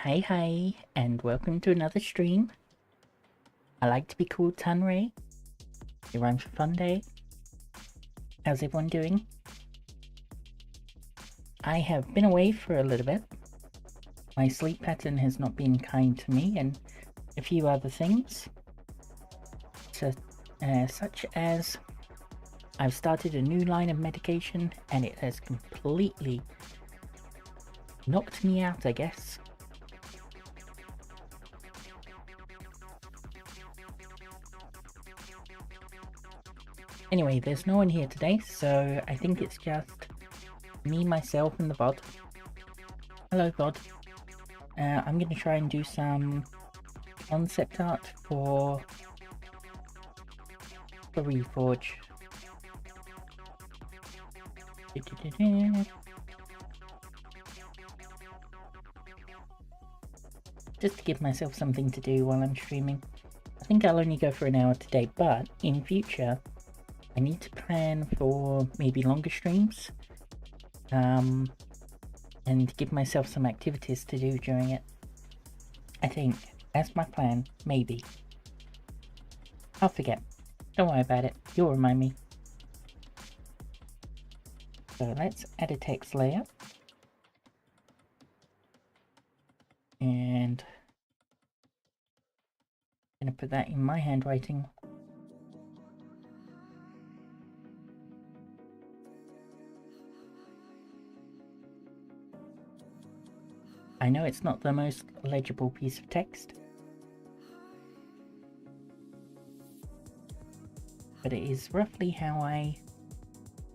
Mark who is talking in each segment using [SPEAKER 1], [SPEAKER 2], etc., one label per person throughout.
[SPEAKER 1] Hey, and welcome to another stream. I like to be called Tanray. It rhymes for fun day. How's everyone doing? I have been away for a little bit. My sleep pattern has not been kind to me, and a few other things. Such as I've started a new line of medication, and it has completely knocked me out, I guess. Anyway, there's no one here today, so I think it's just me, myself, and the VOD. Hello, VOD. I'm going to try and do some concept art for Reforge. Just to give myself something to do while I'm streaming. I think I'll only go for an hour today, but in future I need to plan for maybe longer streams, and give myself some activities to do during it. I think that's my plan. Maybe I'll forget. Don't worry about it, you'll remind me. So let's add a text layer, and I'm gonna put that in my handwriting. I know it's not the most legible piece of text, but it is roughly how I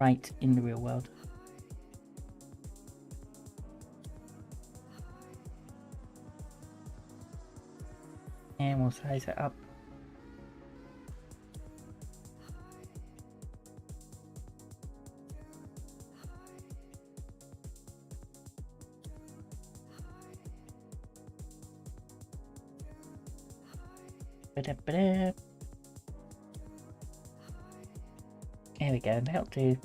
[SPEAKER 1] write in the real world. And we'll size it up. There we go, that'll do.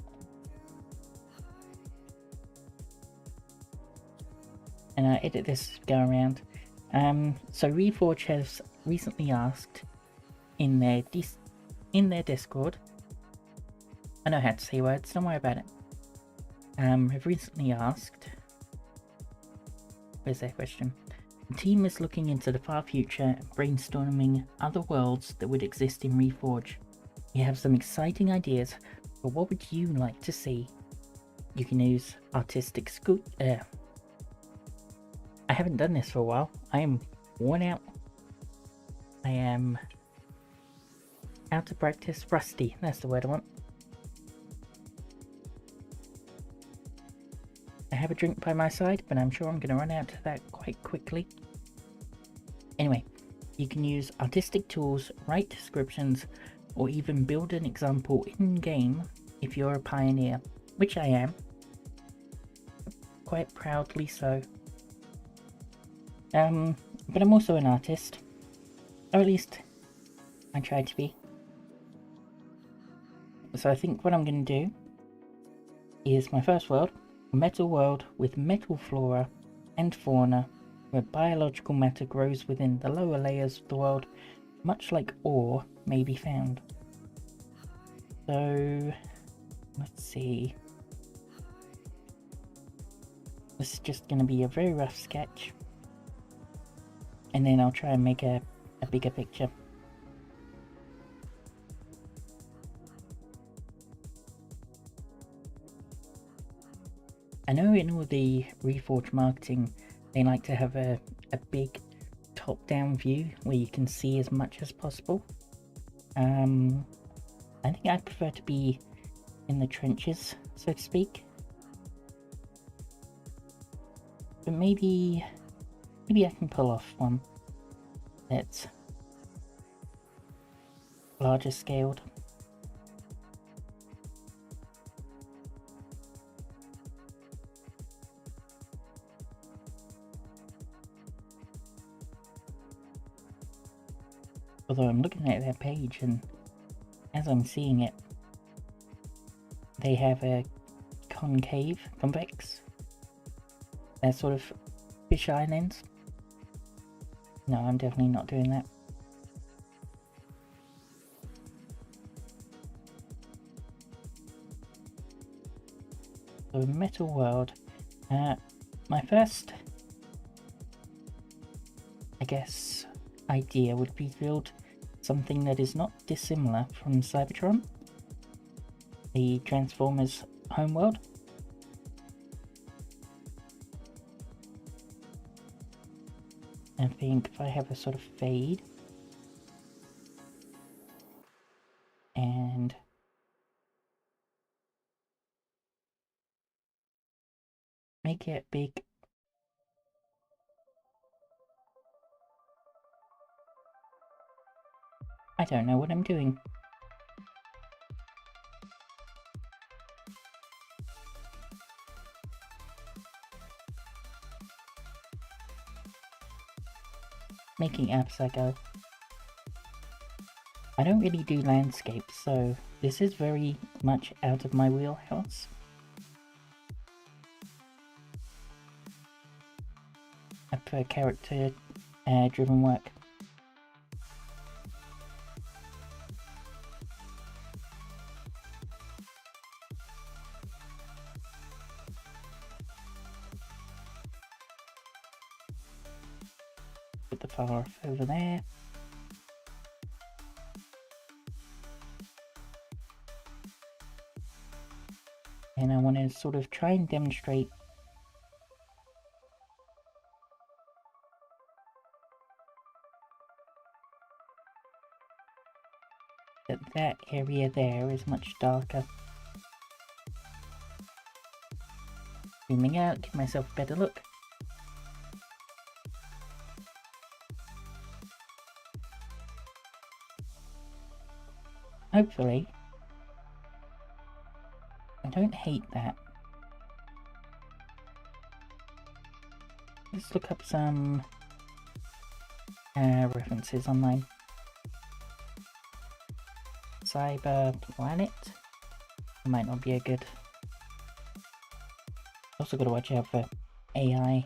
[SPEAKER 1] And I edit this go around. So Reforge has recently asked in their Discord. I know how to say words, don't worry about it. Have recently asked. Where's their question? The team is looking into the far future and brainstorming other worlds that would exist in Reforge. We have some exciting ideas, but what would you like to see? You can use artistic I haven't done this for a while. I am worn out. I am out of practice. Rusty, that's the word I want. I have a drink by my side, but I'm sure I'm going to run out of that quite quickly. Anyway, you can use artistic tools, write descriptions, or even build an example in-game if you're a pioneer, which I am. Quite proudly so. But I'm also an artist, or at least I try to be. So I think what I'm going to do is my first world, a metal world with metal flora and fauna, where biological matter grows within the lower layers of the world, much like ore may be found. So let's see. This is just going to be a very rough sketch, and then I'll try and make a bigger picture. I know in all the Reforge marketing they like to have a big top-down view where you can see as much as possible. I think I prefer to be in the trenches, so to speak. But maybe I can pull off one that's larger scaled. Although I'm looking at their page, and as I'm seeing it, they have a convex, that sort of fish islands. No, I'm definitely not doing that. So Metal World. My first, I guess, idea would be to build something that is not dissimilar from Cybertron, the Transformers homeworld. I think if I have a sort of fade and make it big. I don't know what I'm doing. Making apps I go. I don't really do landscapes, so this is very much out of my wheelhouse. I prefer character driven work. Put the file off over there. And I want to sort of try and demonstrate that that area there is much darker. Zooming out, give myself a better look. Hopefully, I don't hate that. Let's look up some references online. Cyber Planet. It might not be a good. Also got to watch out for AI.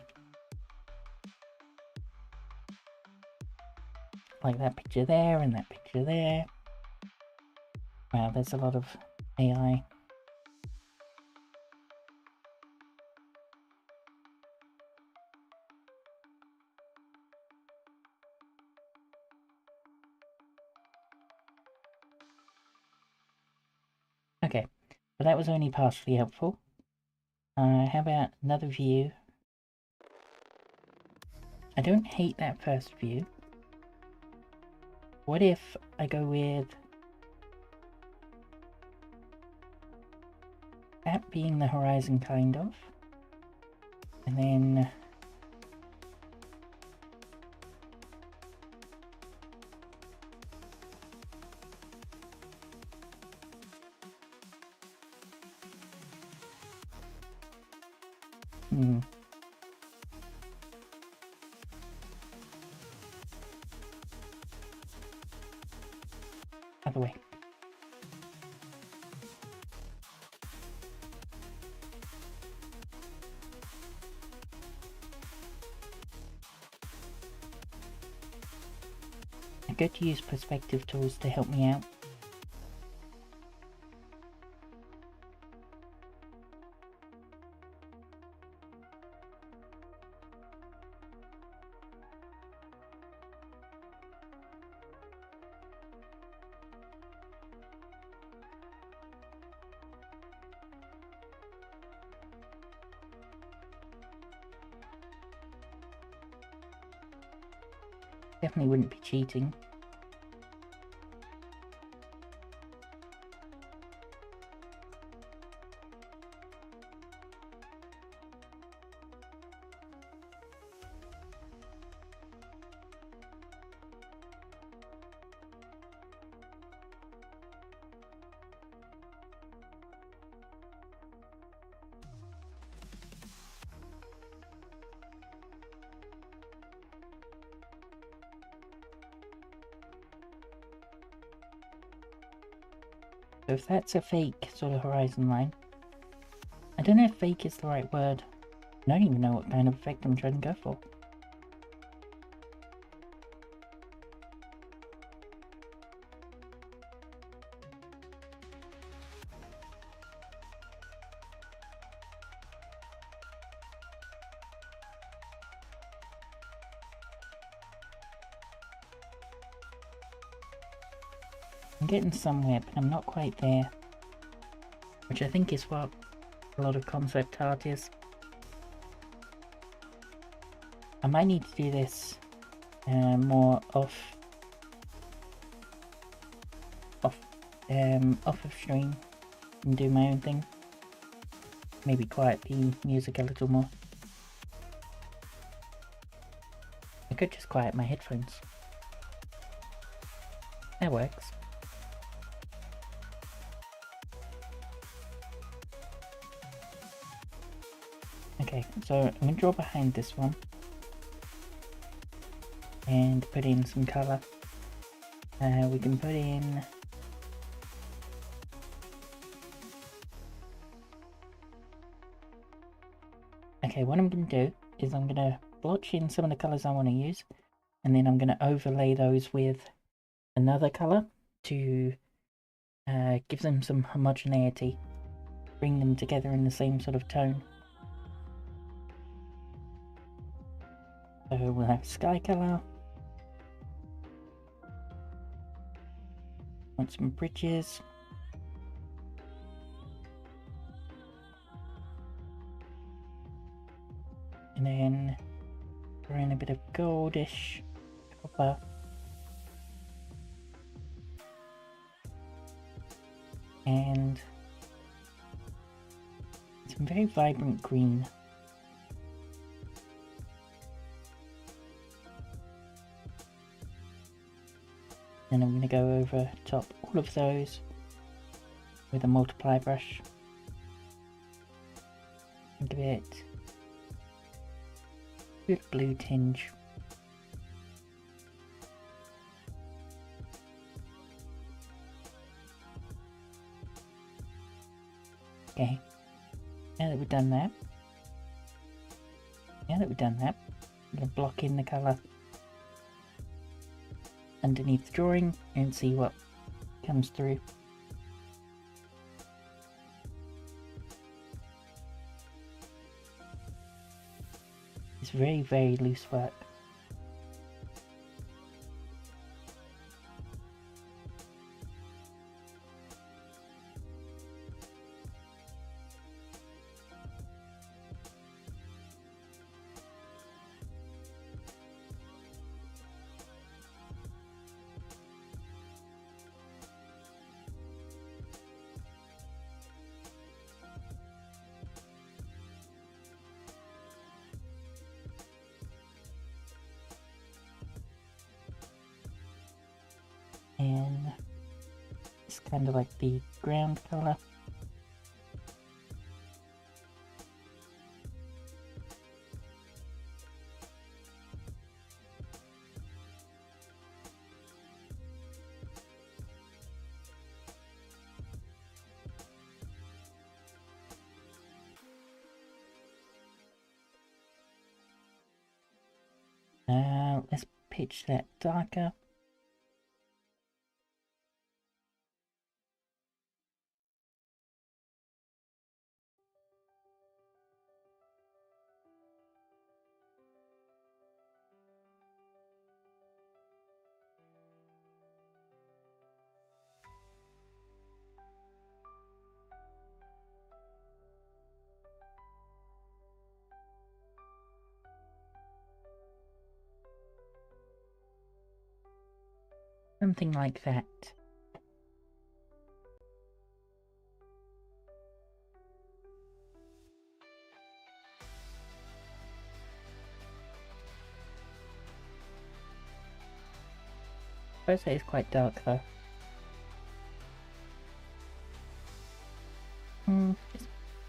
[SPEAKER 1] Like that picture there and that picture there. Wow, there's a lot of AI. Okay, but that was only partially helpful. How about another view? I don't hate that first view. What if I go with that being the horizon, kind of, and then other way. I go to use perspective tools to help me out. Definitely wouldn't be cheating. So if that's a fake sort of horizon line, I don't know if fake is the right word. I don't even know what kind of effect I'm trying to go for. I'm getting somewhere, but I'm not quite there. Which I think is what a lot of concept art is. I might need to do this more off of stream and do my own thing. Maybe quiet the music a little more. I could just quiet my headphones. That works. Okay, so I'm going to draw behind this one and put in some colour. We can put in okay, what I'm going to do is I'm going to blotch in some of the colours I want to use, and then I'm going to overlay those with another colour to give them some homogeneity, bring them together in the same sort of tone. So we'll have sky colour, want some bridges, and then throw in a bit of goldish copper, and some very vibrant green. Then I'm going to go over top all of those with a multiply brush and give it a good blue tinge. Okay, now that we've done that, I'm going to block in the colour underneath the drawing and see what comes through. It's very, very loose work. And it's kind of like the ground colour. Let's pitch that darker. Something like that. I say it's quite dark though.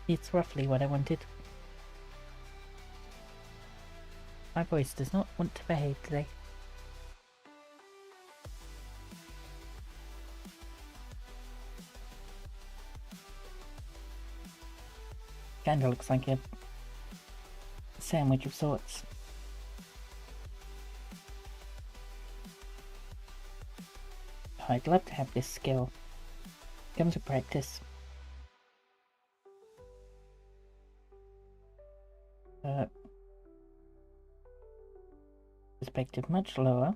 [SPEAKER 1] It's roughly what I wanted. My voice does not want to behave today. Kinda looks like a sandwich of sorts. Oh, I'd love to have this skill. Comes with practice. Perspective much lower.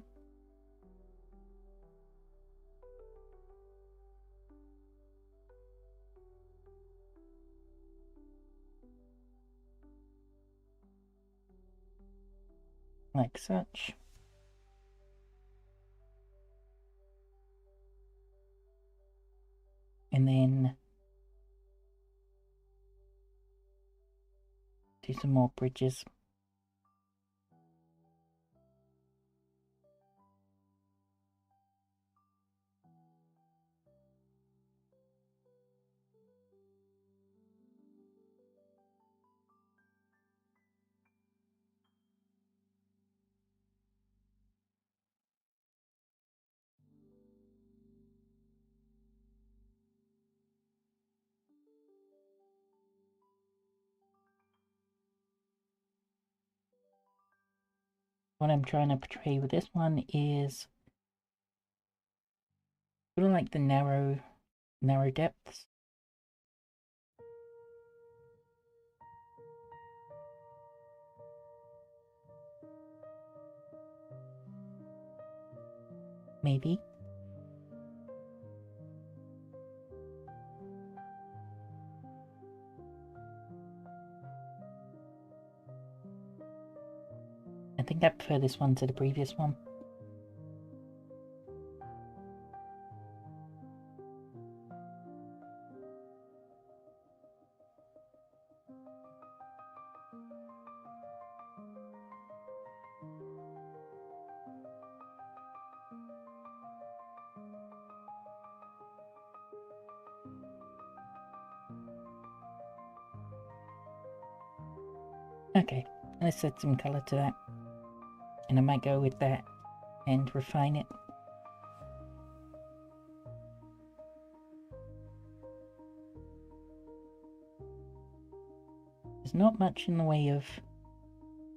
[SPEAKER 1] like such. And then do some more bridges. What I'm trying to portray with this one is sort of like the narrow depths. Maybe. I think I prefer this one to the previous one. Okay, let's add some colour to that. And I might go with that and refine it. There's not much in the way of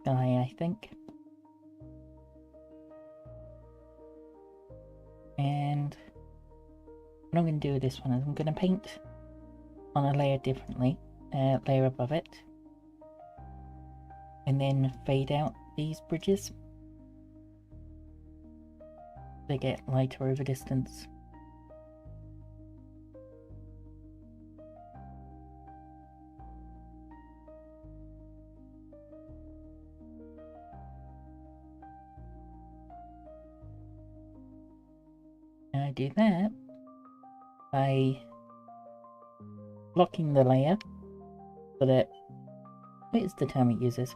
[SPEAKER 1] sky, I think. And what I'm going to do with this one is I'm going to paint on a layer differently, layer above it, and then fade out these bridges. They get lighter over distance. And I do that by blocking the layer so that, what is the term it uses?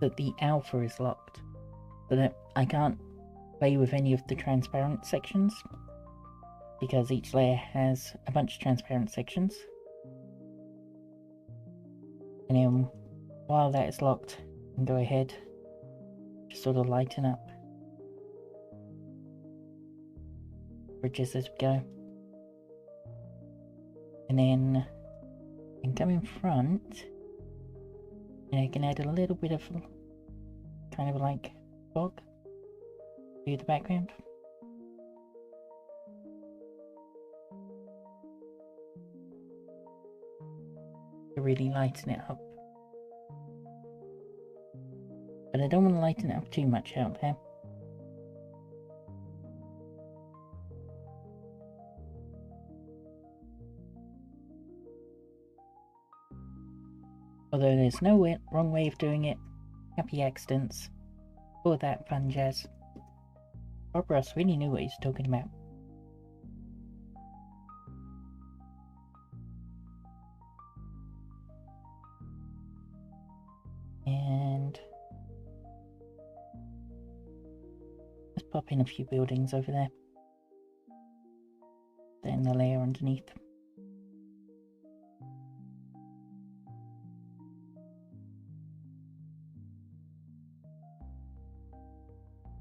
[SPEAKER 1] That the alpha is locked, so that I can't play with any of the transparent sections, because each layer has a bunch of transparent sections. And then while that is locked, I can go ahead, just sort of lighten up bridges as we go. And then I can come in front and I can add a little bit of kind of like fog to the background. To really lighten it up. But I don't want to lighten it up too much out there. Although there's no wrong way of doing it. Happy accidents. All that fun jazz. Bob Ross really knew what he was talking about. And let's pop in a few buildings over there. Then the layer underneath.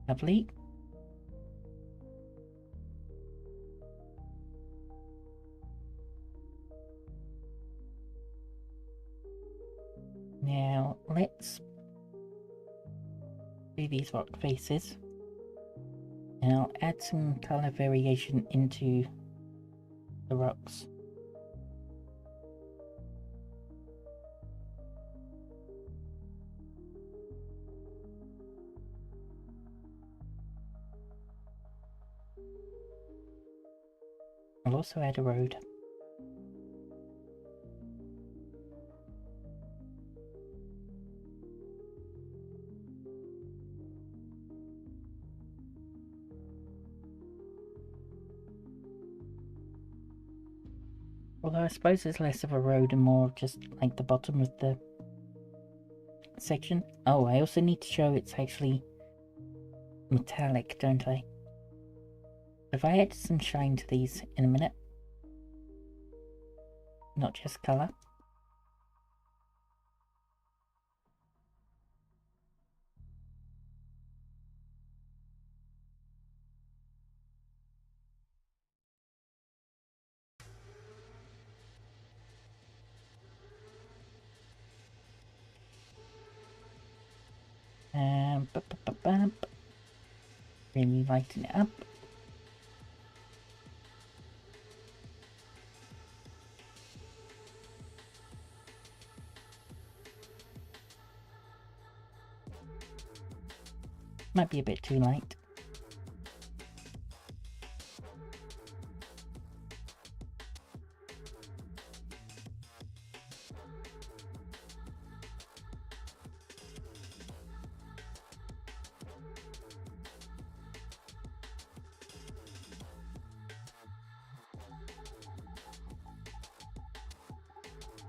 [SPEAKER 1] Lovely. Now let's do these rock faces. And I'll add some colour variation into the rocks. I'll also add a road. Although I suppose it's less of a road and more of just like the bottom of the section. Oh, I also need to show it's actually metallic, don't I? If I add some shine to these in a minute, not just colour. Really lighten it up. Might be a bit too light.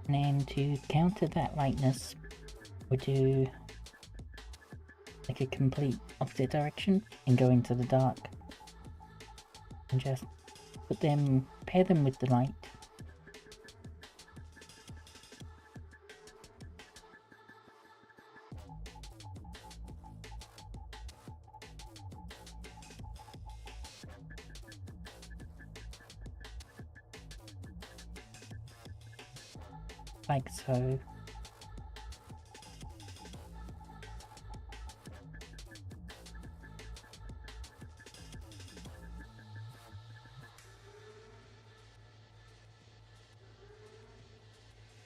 [SPEAKER 1] And then to counter that lightness, we'll do like a complete opposite direction and go into the dark. And just pair them with the light. Like so. And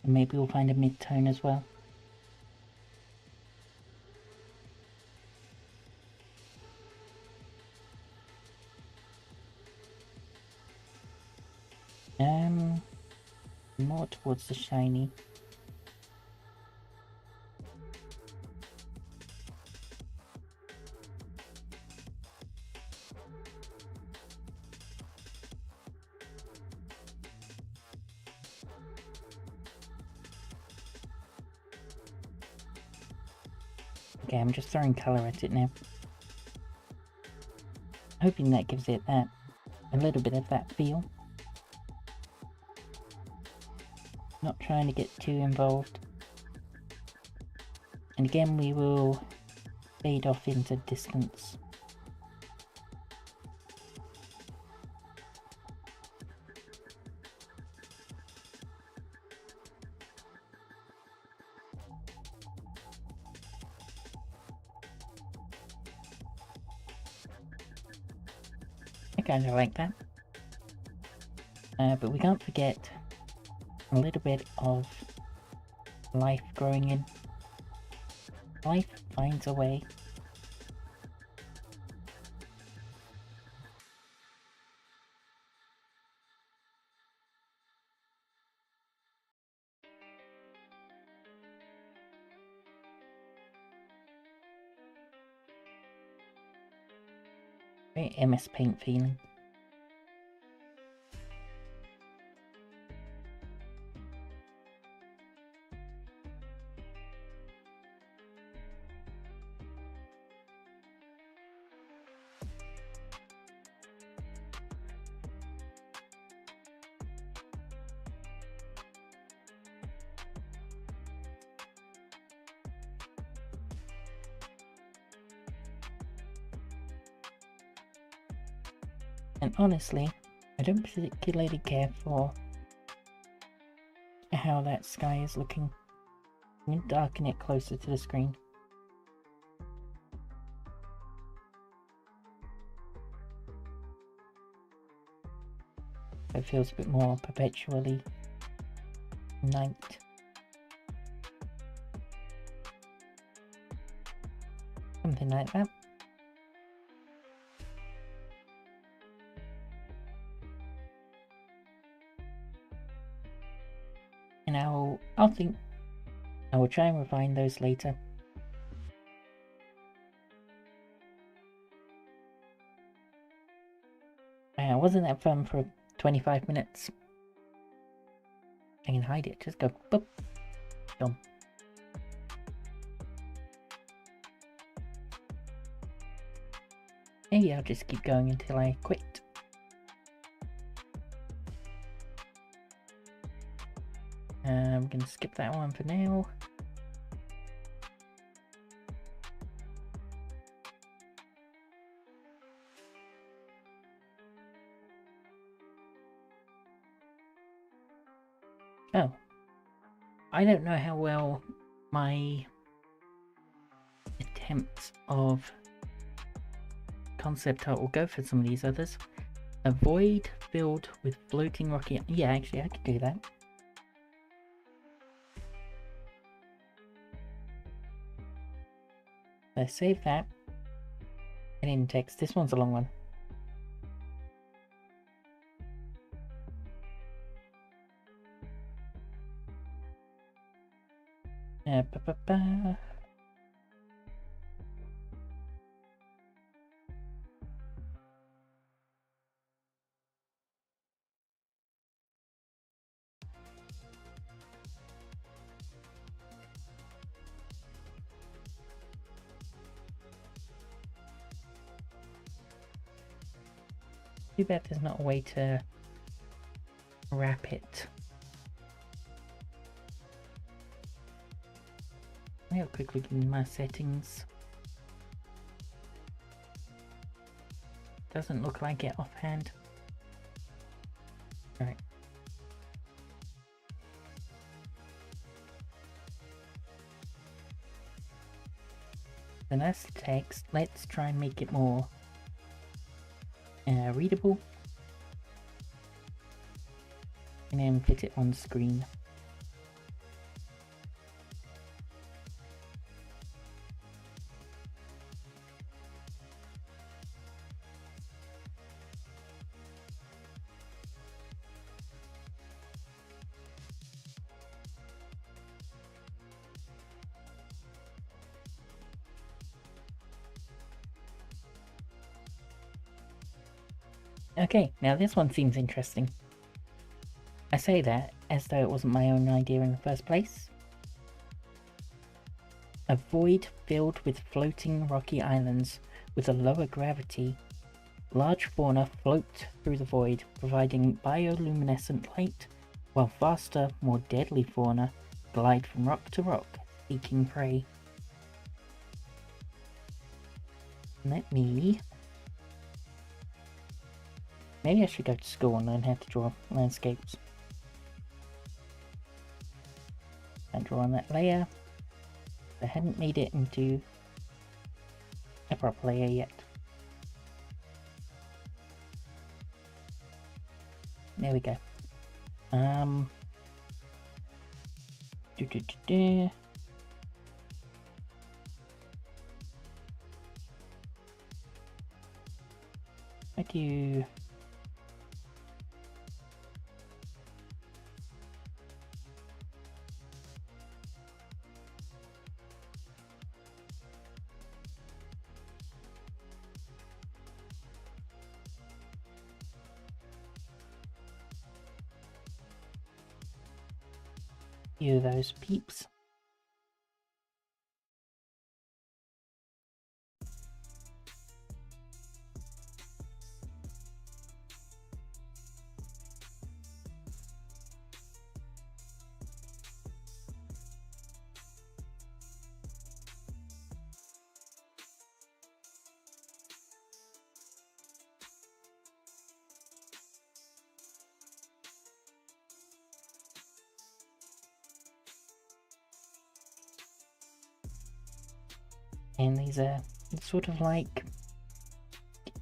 [SPEAKER 1] maybe we'll find a mid-tone as well. More towards the shiny. Okay, I'm just throwing colour at it now. Hoping that gives it a little bit of that feel. Not trying to get too involved. And again, we will fade off into distance. I kind of like that. But we can't forget a little bit of life growing in. Life finds a way. Very MS Paint feeling. And honestly, I don't particularly care for how that sky is looking. I'm going to darken it closer to the screen. It feels a bit more perpetually night. Something like that. And I will try and refine those later. Wasn't that fun for 25 minutes? I can hide it. Just go boop. Done. Maybe I'll just keep going until I quit. I'm gonna skip that one for now. Oh. I don't know how well my attempts of concept art will go for some of these others. A void filled with floating rocky... Yeah, actually I could do that. Let's save that. And in text, this one's a long one. Too bad there's not a way to wrap it. I'll have a quick look in my settings. Doesn't look like it offhand. Alright. Then that's the text. Let's try and make it more readable. And then fit it on screen. Okay, now this one seems interesting. I say that as though it wasn't my own idea in the first place. A void filled with floating rocky islands with a lower gravity. Large fauna float through the void, providing bioluminescent light, while faster, more deadly fauna glide from rock to rock, seeking prey. Let me... Maybe I should go to school and learn how to draw landscapes. And draw on that layer. I hadn't made it into a proper layer yet. There we go. I do... few of those peeps. And these are sort of like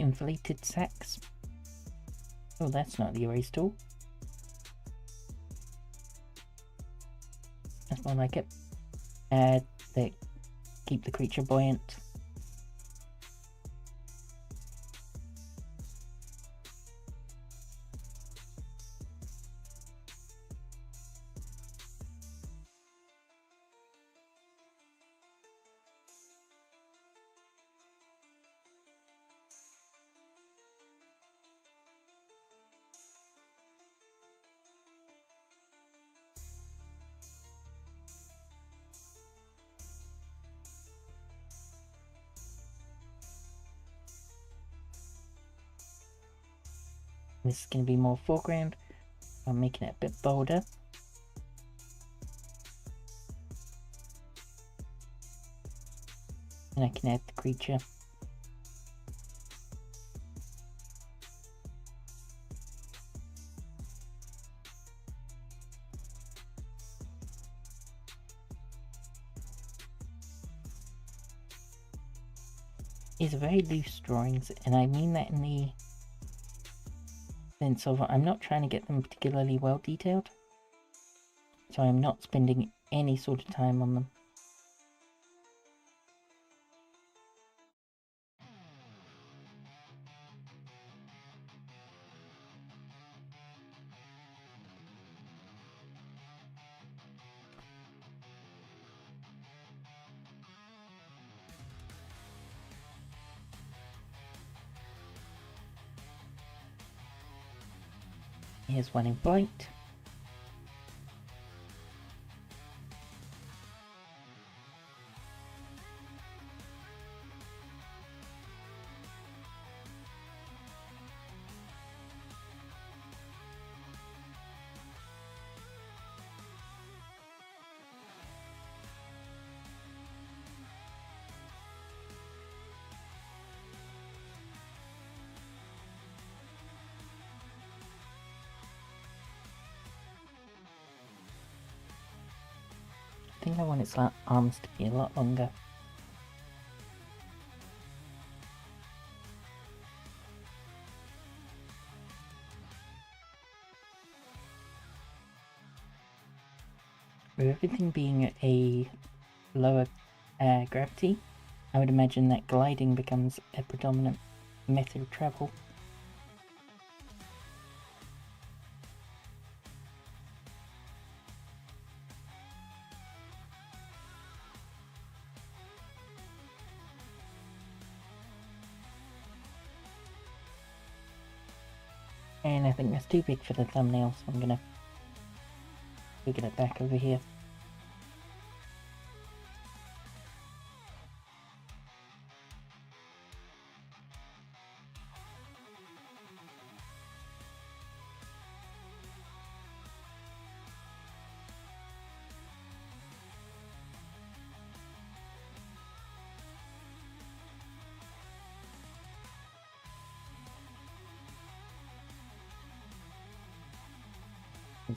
[SPEAKER 1] inflated sacks. Oh, that's not the erase tool. That's more like it. That keep the creature buoyant. This is going to be more foreground. I'm making it a bit bolder. And I can add the creature. These are very loose drawings, and I mean that in the sense of I'm not trying to get them particularly well detailed, so I'm not spending any sort of time on them. Here's one in white. I think I want its arms to be a lot longer. With everything being a lower gravity, I would imagine that gliding becomes a predominant method of travel. And I think that's too big for the thumbnail, so I'm gonna wiggle it back over here.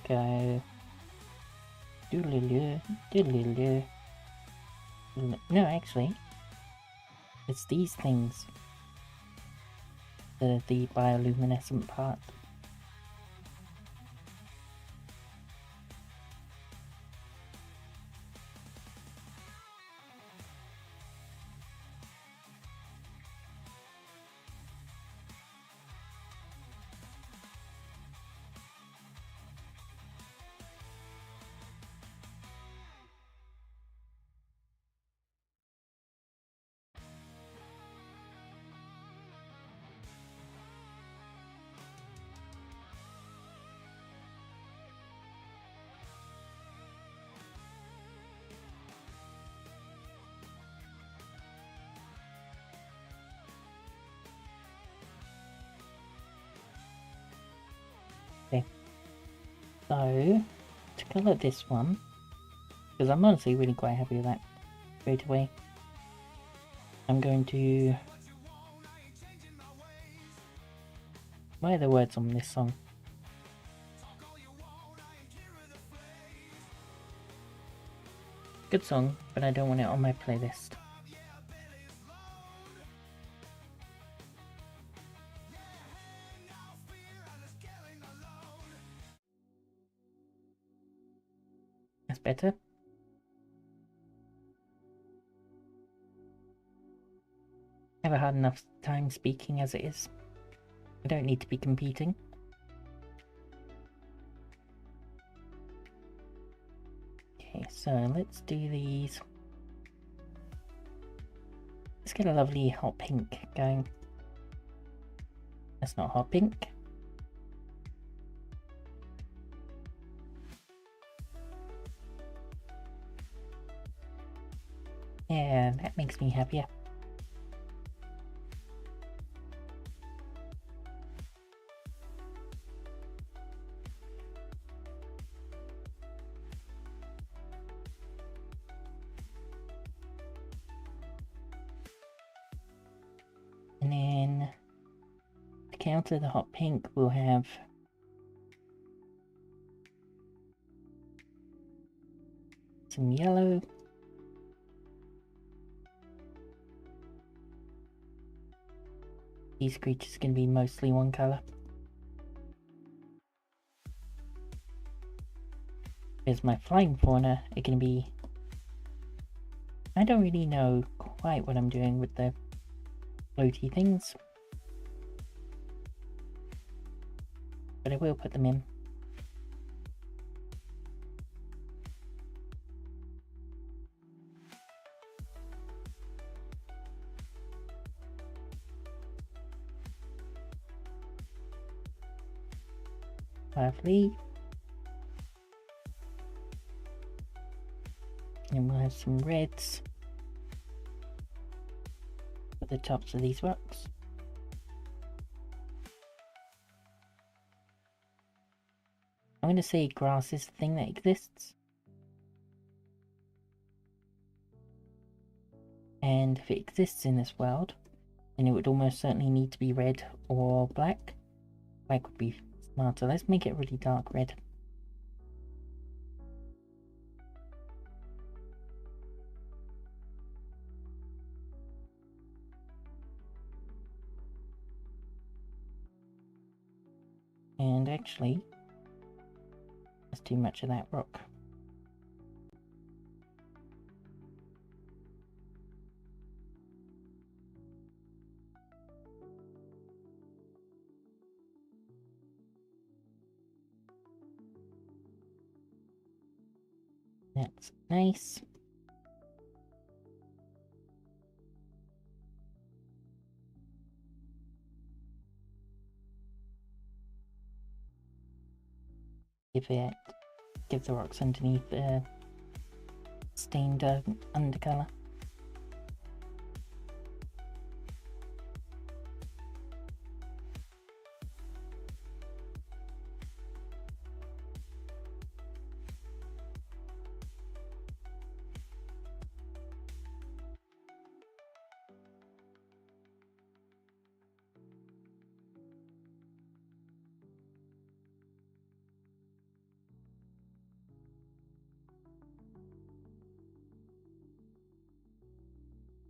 [SPEAKER 1] Go. Doodaloo, doodaloo. No, actually, it's these things that are the bioluminescent part. Okay, so to colour this one, because I'm honestly really quite happy with that straight away, I'm going to... Why are the words on this song? Good song, but I don't want it on my playlist. That's better. I have a hard enough time speaking as it is. I don't need to be competing. Okay, so let's do these. Let's get a lovely hot pink going. That's not hot pink. Yeah, that makes me happier. counter the hot pink, we'll have some yellow. These creatures are going to be mostly one colour. Because my flying fauna are going to be... I don't really know quite what I'm doing with the floaty things, but I will put them in. Lovely. And we'll have some reds at the tops of these rocks. I'm going to say grass is the thing that exists. And if it exists in this world, then it would almost certainly need to be red or black. Black would be smarter. Let's make it really dark red. And actually, that's too much of that rock. That's nice. Give the rocks underneath the stained undercolor.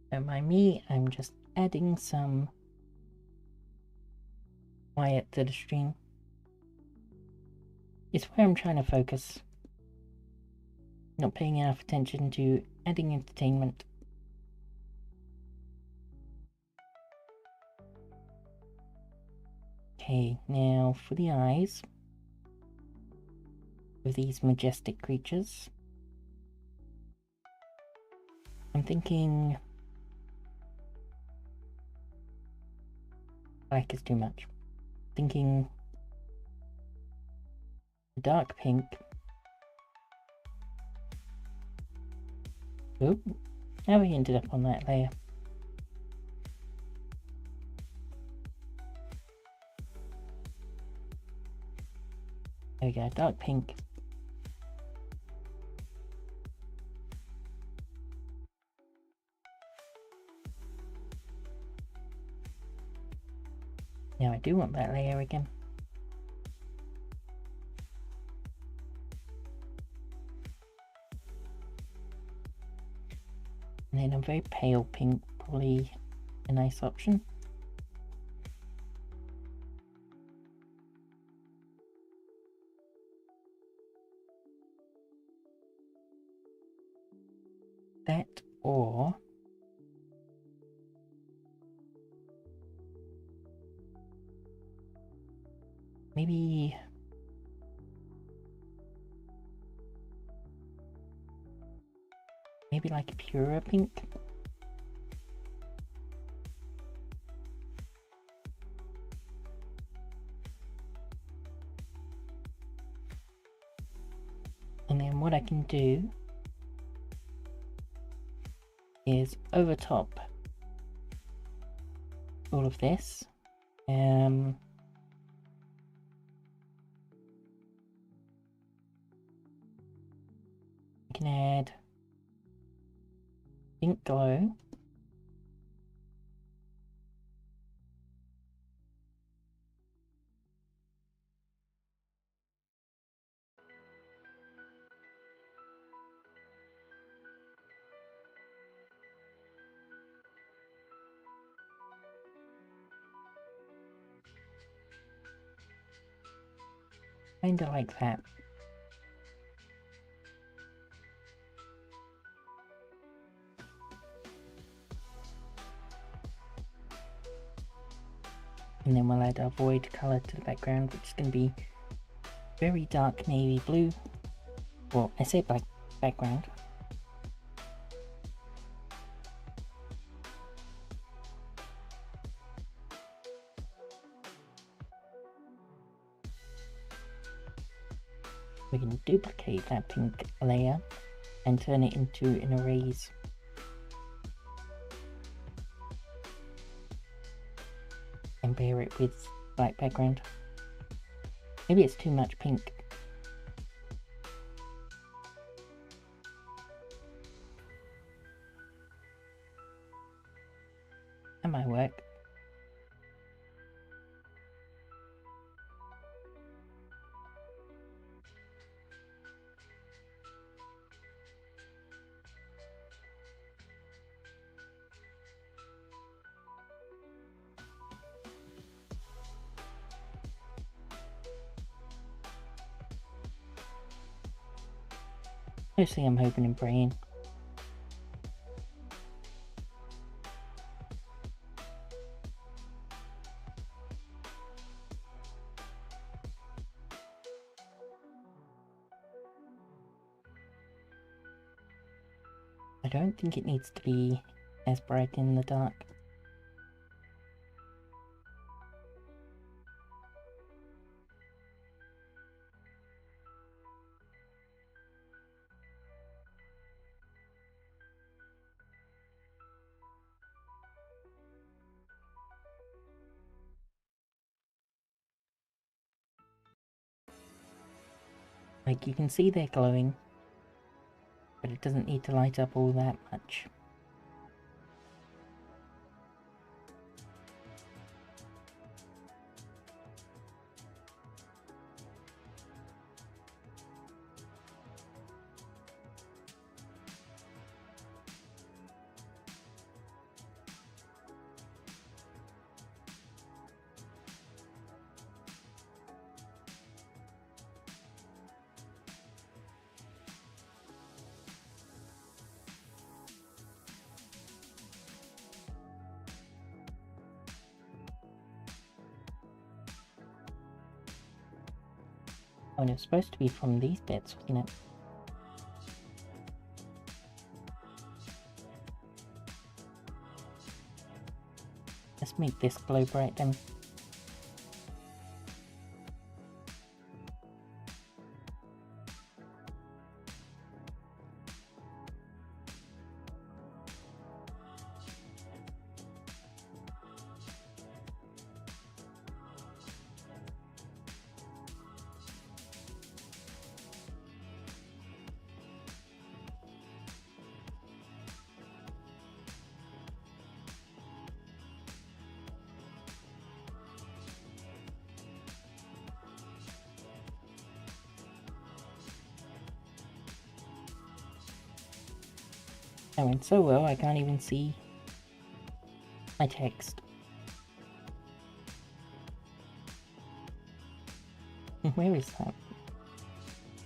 [SPEAKER 1] Don't mind me, I'm just adding some quiet to the stream. It's where I'm trying to focus. Not paying enough attention to adding entertainment. Okay, now for the eyes of these majestic creatures. I'm thinking black is too much. Thinking dark pink. Oop, how we ended up on that layer. There we go, dark pink. Now I do want that layer again. And then a very pale pink, probably a nice option. That or maybe like a purer pink. And then what I can do is over top all of this. I can add pink glow. Kinda like that. And then we'll add our void colour to the background, which is going to be very dark navy blue. Well, I say black background. We can duplicate that pink layer and turn it into an erase. And pair it with black background. Maybe it's too much pink. That might work. Mostly I'm hoping and praying. I don't think it needs to be as bright in the dark. Like, you can see they're glowing, but it doesn't need to light up all that much. Oh, and it was supposed to be from these bits, wasn't it? Let's make this glow bright then. That went so well I can't even see my text. Where is that?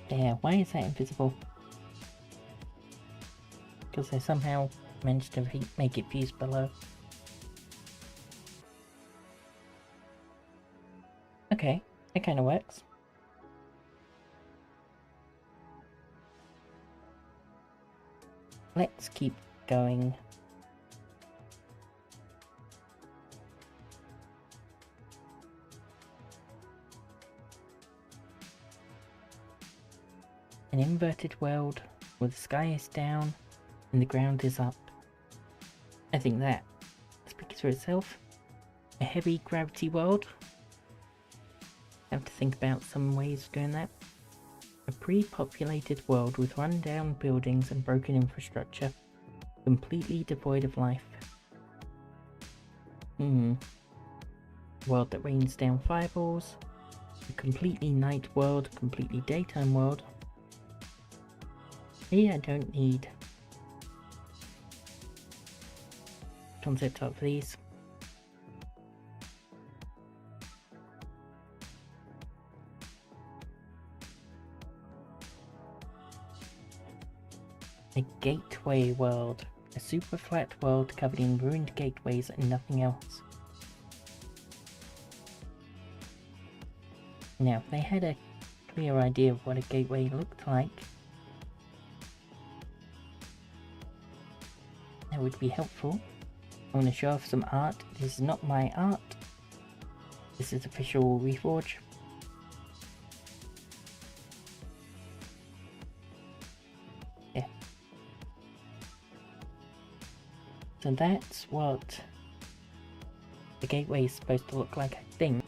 [SPEAKER 1] There, why is that invisible? Because I somehow managed to make it fuse below. Okay, that kind of works. Let's keep going. An inverted world where the sky is down and the ground is up. I think that speaks for itself. A heavy gravity world. I have to think about some ways of doing that. A pre-populated world with run-down buildings and broken infrastructure, completely devoid of life. World that rains down fireballs. A completely night world, completely daytime world. Maybe I don't need concept art for these. A gateway world. A super flat world covered in ruined gateways and nothing else. Now, if they had a clear idea of what a gateway looked like, that would be helpful. I want to show off some art. This is not my art. This is official Reforge. Yeah. So that's what the gateway is supposed to look like, I think.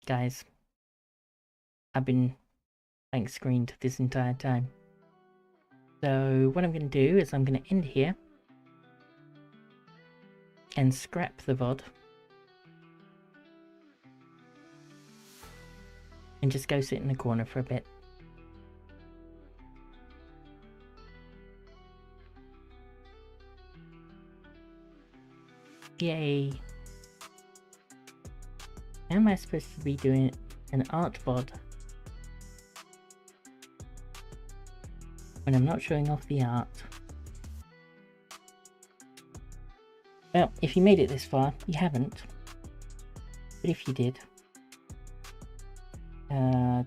[SPEAKER 1] Guys, I've been blank screened this entire time. So what I'm going to do is I'm going to end here and scrap the VOD and just go sit in the corner for a bit. Yay! How am I supposed to be doing an art VOD when I'm not showing off the art? Well, if you made it this far, you haven't. But if you did... Yeah,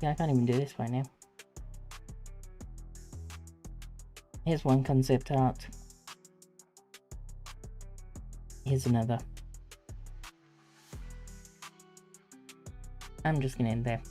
[SPEAKER 1] I can't even do this right now. Here's one concept art. Here's another. I'm just gonna end there.